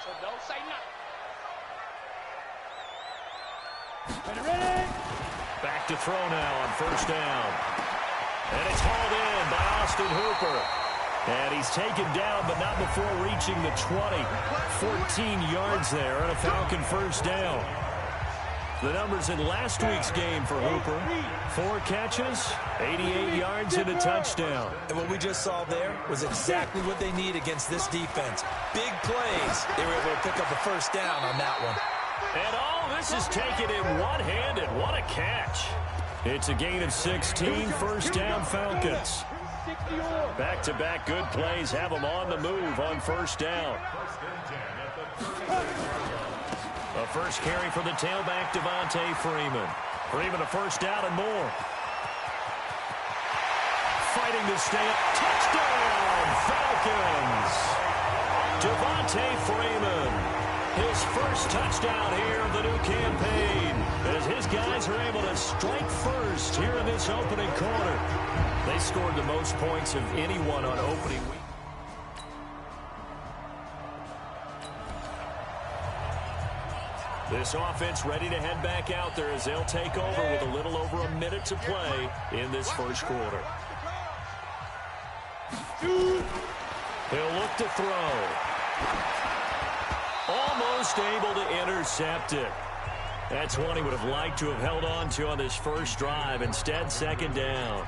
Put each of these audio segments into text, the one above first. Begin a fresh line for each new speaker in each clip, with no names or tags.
So don't say nothing.
Ready?
Back to throw now on first down. And it's hauled in by Austin Hooper. And he's taken down, but not before reaching the 20. 14 yards there and a Falcon first down. The numbers in last week's game for Hooper. 4 catches, 88 yards, and a touchdown.
And what we just saw there was exactly what they need against this defense. Big plays. They were able to pick up a first down on that one.
And all this is taken in one-handed. What a catch. It's a gain of 16, first down Falcons. Back-to-back good plays have them on the move on first down. A first carry for the tailback, Devontae Freeman. Freeman a first down and more. Fighting to stay up. Touchdown, Falcons. Devontae Freeman. His first touchdown here of the new campaign, as his guys are able to strike first here in this opening quarter. They scored the most points of anyone on opening week. This offense ready to head back out there as they'll take over with a little over a minute to play in this first quarter. He'll look to throw. Almost able to intercept it. That's one he would have liked to have held on to on this first drive. Instead, second down.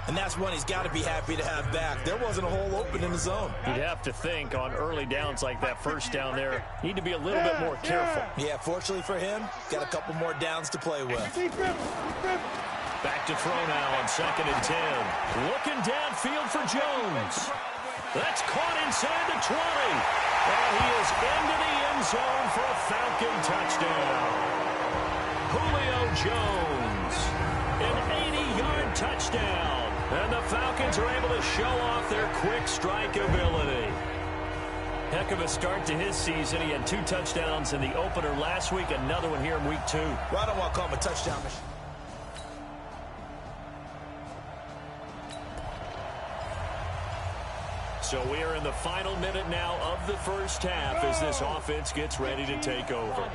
And that's one he's got to be happy to have back. There wasn't a hole open in the zone.
You'd have to think on early downs like that first down there, need to be a little bit more careful.
Yeah, fortunately for him, got a couple more downs to play with.
Back to throw now on 2nd and 10. Looking downfield for Jones. That's caught inside the 20. And he is into the end zone for a Falcon touchdown. Julio Jones, an 80-yard touchdown. And the Falcons are able to show off their quick strike ability. Heck of a start to his season. He had 2 touchdowns in the opener last week, another one here in week 2.
Well, I don't want to call him a touchdown machine.
So we are in the final minute now of the first half as this offense gets ready to take over.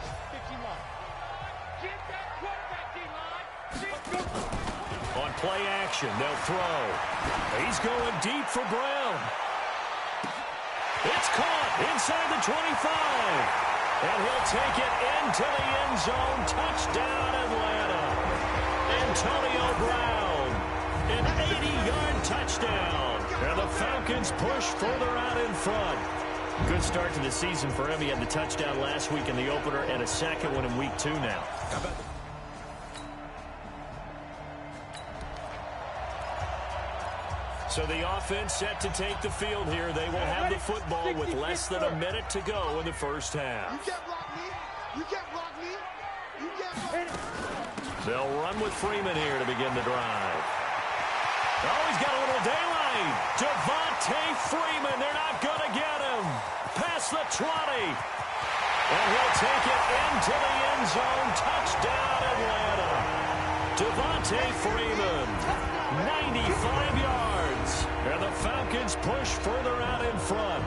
On play action, they'll throw. He's going deep for Brown. It's caught inside the 25. And he'll take it into the end zone. Touchdown, Atlanta. Antonio Brown. An 80-yard touchdown. And the Falcons push further out in front. Good start to the season for him. He had the touchdown last week in the opener and a second one in week 2 now. So the offense set to take the field here. They will have the football with less than a minute to go in the first half. They'll run with Freeman here to begin the drive. Oh, he's got a little daylight. Devontae Freeman, they're not going to get him. Past the 20. And he'll take it into the end zone. Touchdown, Atlanta. Devontae Freeman, 95 yards. And the Falcons push further out in front.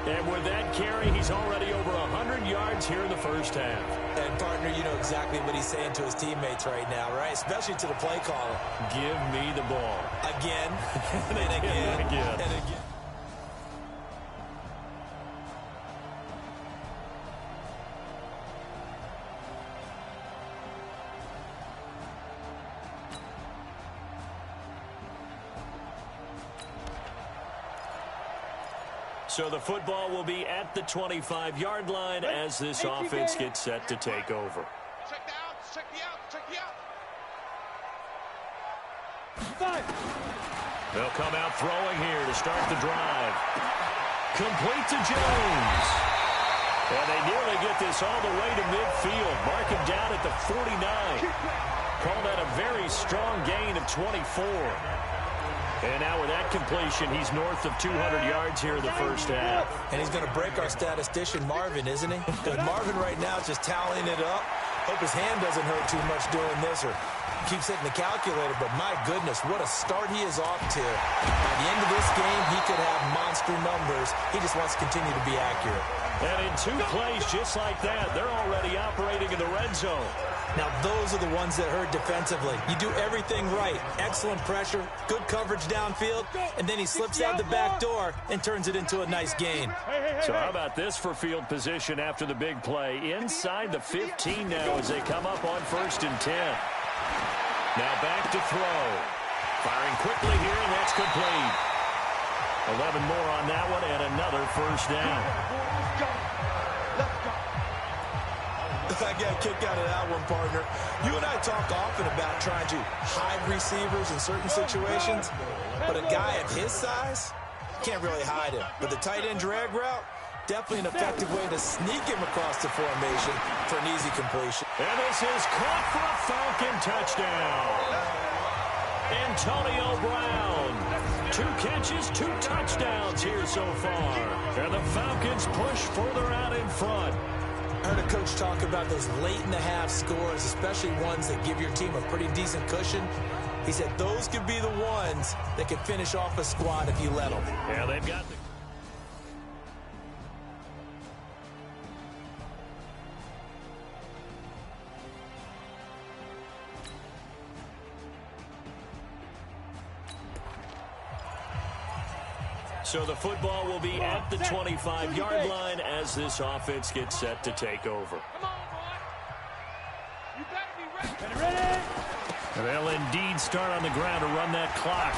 And with that carry, he's already over 100 yards here in the first half.
And, partner, you know exactly what he's saying to his teammates right now, right? Especially to the play caller.
Give me the ball.
Again, and again, and again.
So the football will be at the 25-yard line as this offense gets set to take over.
Check the outs, check the outs, check the outs.
They'll come out throwing here to start the drive. Complete to Jones. And they nearly get this all the way to midfield. Mark him down at the 49. Call that a very strong gain of 24. And now with that completion, he's north of 200 yards here in the first half.
And he's going to break our statistician, Marvin, isn't he? Because Marvin right now is just tallying it up. Hope his hand doesn't hurt too much doing this, or Keeps hitting the calculator, but my goodness, what a start he is off to. By the end of this game, he could have monster numbers. He just wants to continue to be accurate.
And in 2 plays just like that, they're already operating in the red zone.
Now, those are the ones that hurt defensively. You do everything right. Excellent pressure, good coverage downfield, and then he slips out the back door and turns it into a nice gain.
So how about this for field position after the big play? Inside the 15 now as they come up on 1st and 10. Now back to throw. Firing quickly here, and that's complete. 11 more on that one, and another 1st down.
I got a kick out of that one, partner. You and I talk often about trying to hide receivers in certain situations, but a guy of his size can't really hide him. But the tight end drag route, definitely an effective way to sneak him across the formation for an easy completion.
And this is caught for a Falcon touchdown. Antonio Brown. 2 catches, 2 touchdowns here so far. And the Falcons push further out in front.
I heard a coach talk about those late-in-the-half scores, especially ones that give your team a pretty decent cushion. He said those could be the ones that could finish off a squad if you let them.
Yeah, they've got the... So the football will be at the 25-yard line as this offense gets set to take over.
Come on, boy. You better be ready.
They'll indeed start on the ground to run that clock.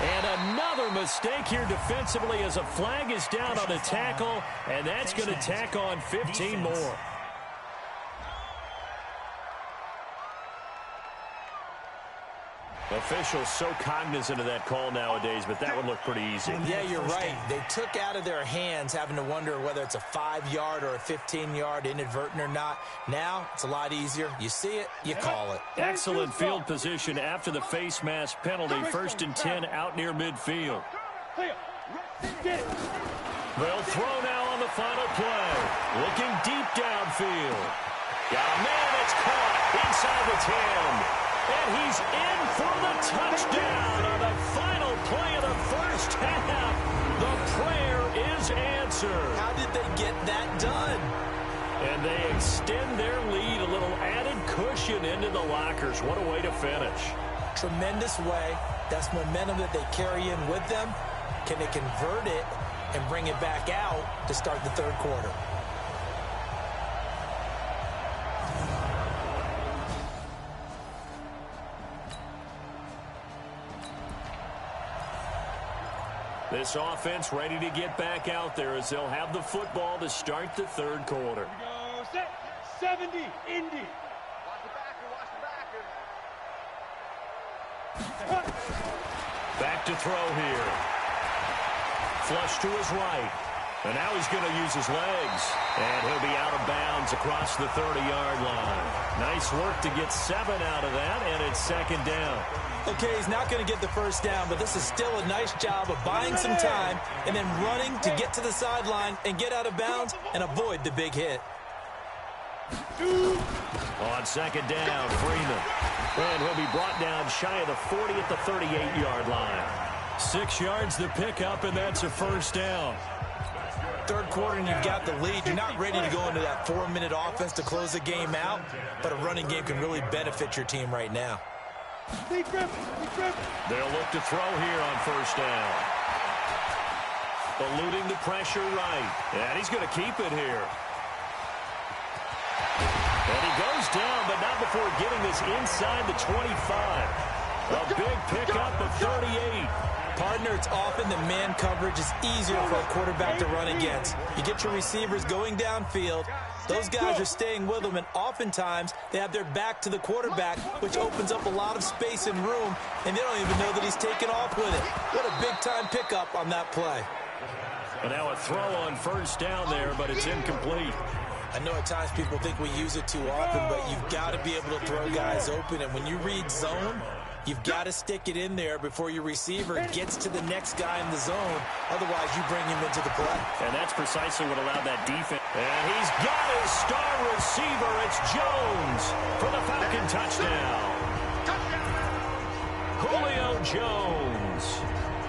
And another mistake here defensively as a flag is down on the tackle, and that's going to tack on 15 more. Officials so cognizant of that call nowadays, but that would look pretty easy.
Yeah, you're right. They took out of their hands having to wonder whether it's a 5-yard or a 15-yard, inadvertent or not. Now, it's a lot easier. You see it, you call it.
Excellent field position after the face mask penalty. 1st and 10 out near midfield. They'll throw now on the final play. Looking deep downfield. Got a man that's caught inside the 10. And he's in for the touchdown on the final play of the 1st half. The prayer is answered.
How did they get that done?
And they extend their lead, a little added cushion into the lockers. What a way to finish.
Tremendous way. That's momentum that they carry in with them. Can they convert it and bring it back out to start the 3rd quarter?
This offense ready to get back out there as they'll have the football to start the 3rd quarter.
Go set. 70, Indy.
Watch the backer,
Back to throw here. Flush to his right. And now he's going to use his legs. And he'll be out of bounds across the 30-yard line. Nice work to get 7 out of that, and it's 2nd down.
Okay, he's not going to get the 1st down, but this is still a nice job of buying some time and then running to get to the sideline and get out of bounds and avoid the big hit.
On 2nd down, Freeman. And he'll be brought down shy of the 40 at the 38-yard line. 6 yards the pickup, and that's a 1st down.
3rd quarter and you've got the lead. You're not ready to go into that 4-minute offense to close the game out, but a running game can really benefit your team right now.
They'll look to throw here on 1st down. Eluding the pressure right. And he's going to keep it here. And he goes down, but not before getting this inside the 25. A big pickup of 38.
Partner, it's often that man coverage is easier for a quarterback to run against. You get your receivers going downfield. Those guys are staying with them, and oftentimes they have their back to the quarterback, which opens up a lot of space and room, and they don't even know that he's taken off with it. What a big-time pickup on that play.
And now a throw on 1st down there, but it's incomplete.
I know at times people think we use it too often, but you've got to be able to throw guys open, and when you read zone, you've got to stick it in there before your receiver gets to the next guy in the zone. Otherwise, you bring him into the play.
And that's precisely what allowed that defense. And he's got his star receiver. It's Jones for the Falcon touchdown. Jones.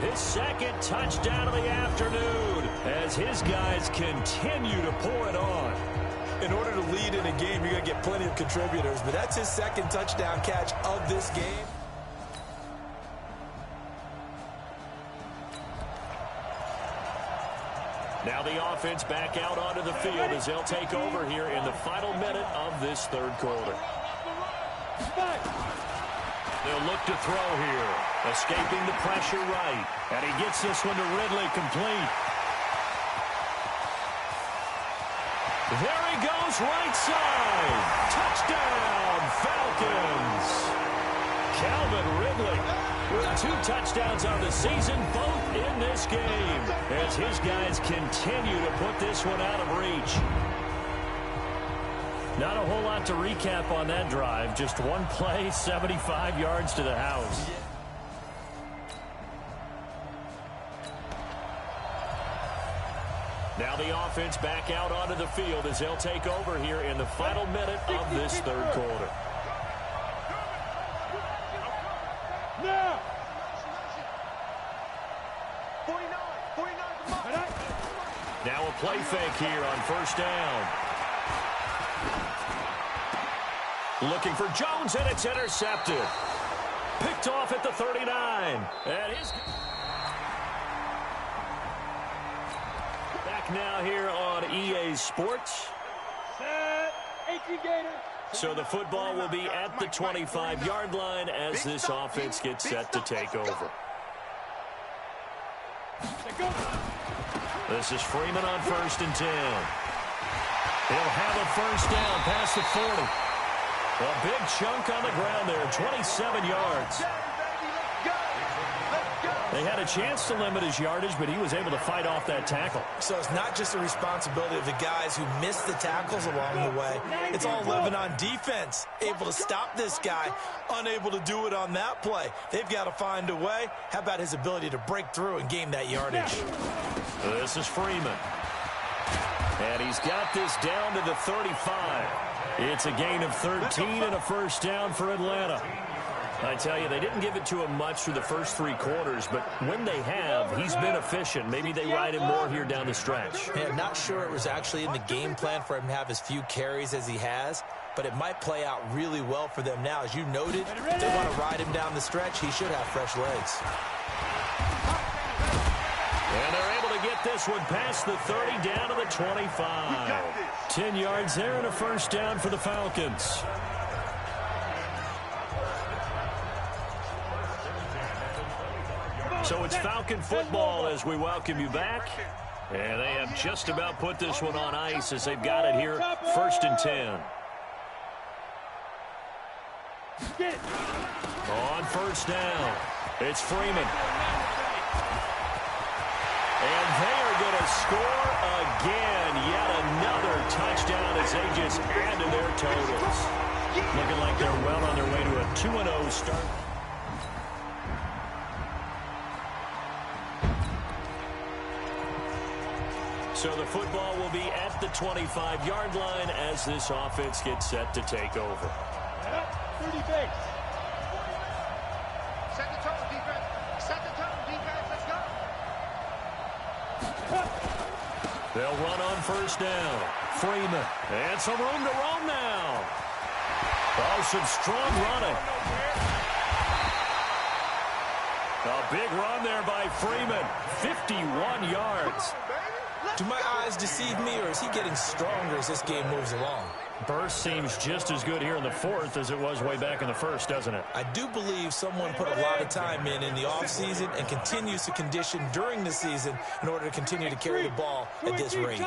His second touchdown of the afternoon as his guys continue to pour it on.
In order to lead in a game, you're going to get plenty of contributors, but that's his second touchdown catch of this game.
Now the offense back out onto the field as they'll take over here in the final minute of this third quarter. They'll look to throw here. Escaping the pressure right. And he gets this one to Ridley complete. There he goes right side. Touchdown, Falcons. Calvin Ridley with 2 touchdowns on the season, both in this game, as his guys continue to put this one out of reach. Not a whole lot to recap on that drive. Just one play, 75 yards to the house. Now the offense back out onto the field as they'll take over here in the final minute of this third quarter.
Now!
49.
Now a play fake here on first down. Looking for Jones, and it's intercepted. Picked off at the 39. And his... Back now here on EA Sports.
Set. 18 Gator.
So the football will be at the 25-yard line as this offense gets set to take over. This is Freeman on 1st and 10. He'll have a first down past the 40. A big chunk on the ground there, 27 yards. They had a chance to limit his yardage, but he was able to fight off that tackle.
So it's not just the responsibility of the guys who missed the tackles along the way. It's all living on defense. Able to stop this guy, unable to do it on that play. They've got to find a way. How about his ability to break through and gain that yardage?
This is Freeman. And he's got this down to the 35. It's a gain of 13 and a first down for Atlanta. I tell you, they didn't give it to him much through the first 3 quarters, but when they have, he's been efficient. Maybe they ride him more here down the stretch.
Yeah, not sure it was actually in the game plan for him to have as few carries as he has, but it might play out really well for them now. As you noted, if they want to ride him down the stretch, he should have fresh legs.
And they're able to get this one past the 30 down to the 25. 10 yards there and a first down for the Falcons. So it's Falcon football as we welcome you back. And they have just about put this one on ice as they've got it here, 1st and 10. On first down, it's Freeman. And they are going to score again. Yet another touchdown as they just add to their totals. Looking like they're well on their way to a 2-0 start. So the football will be at the 25-yard line as this offense gets set to take over.
30 base.
Set the tone, defense. Set the tone, defense. Let's go.
They'll run on first down. Freeman. And some room to roam now. Oh, some strong running. A big run there by Freeman. 51 yards.
Do my eyes deceive me, or is he getting stronger as this game moves along?
Burst seems just as good here in the 4th as it was way back in the 1st, doesn't it?
I do believe someone put a lot of time in the offseason and continues to condition during the season in order to continue to carry the ball at this rate.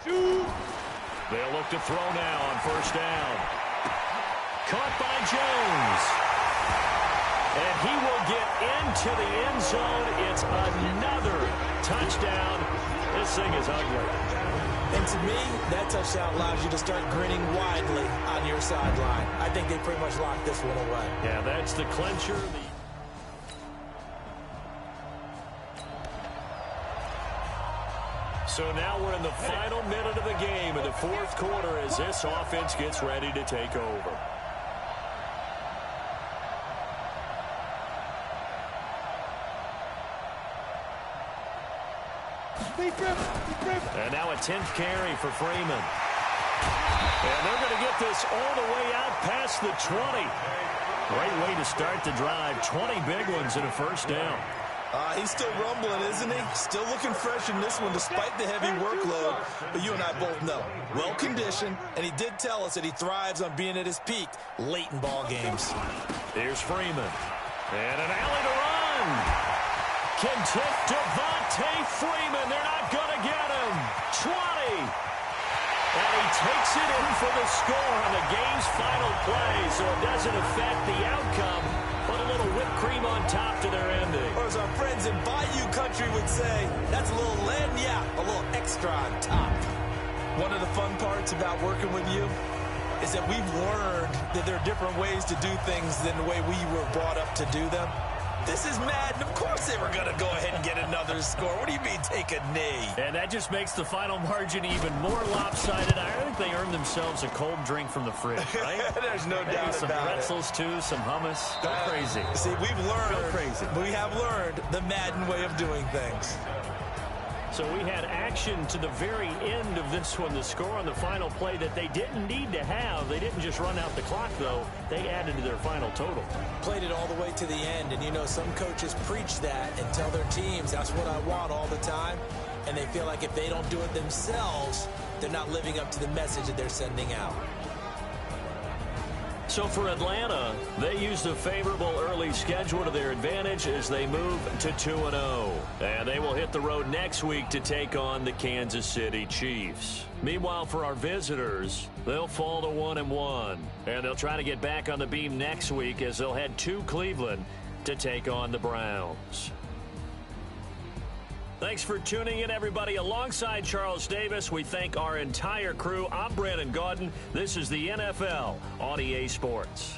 They'll look to throw now on first down. Caught by Jones. And he will get into the end zone. It's another touchdown. This thing is ugly.
And to me, that touchdown allows you to start grinning widely on your sideline. I think they pretty much locked this one away.
Yeah, that's the clincher. So now we're in the final minute of the game in the 4th quarter as this offense gets ready to take over. And now a 10th carry for Freeman. And they're going to get this all the way out past the 20. Great way to start the drive. 20 big ones and a first down.
He's still rumbling, isn't he? Still looking fresh in this one despite the heavy workload. But you and I both know, well-conditioned, and he did tell us that he thrives on being at his peak late in ball games.
Here's Freeman. And an alley to run. Can tip Devontae Freeman. They're not going to get him. 20. And he takes it in for the score on the game's final play, so it doesn't affect the outcome, but a little whipped cream on top to their ending.
Or as our friends in Bayou Country would say, that's a little lagniappe, a little extra on top. One of the fun parts about working with you is that we've learned that there are different ways to do things than the way we were brought up to do them. This is Madden. Of course they were going to go ahead and get another score. What do you mean take a knee?
And that just makes the final margin even more lopsided. I think they earned themselves a cold drink from the fridge, right?
There's no doubt
some
about
pretzels, too, some hummus. Go crazy.
See, we've learned.
Go crazy.
We have learned the Madden way of doing things.
So we had action to the very end of this one. The score on the final play that they didn't need to have. They didn't just run out the clock, though. They added to their final total.
Played it all the way to the end. And, you know, some coaches preach that and tell their teams, that's what I want all the time. And they feel like if they don't do it themselves, they're not living up to the message that they're sending out.
So for Atlanta, they used a favorable early schedule to their advantage as they move to 2-0. And they will hit the road next week to take on the Kansas City Chiefs. Meanwhile, for our visitors, they'll fall to 1-1. And they'll try to get back on the beam next week as they'll head to Cleveland to take on the Browns. Thanks for tuning in, everybody. Alongside Charles Davis, we thank our entire crew. I'm Brandon Gaudin. This is the NFL on EA Sports.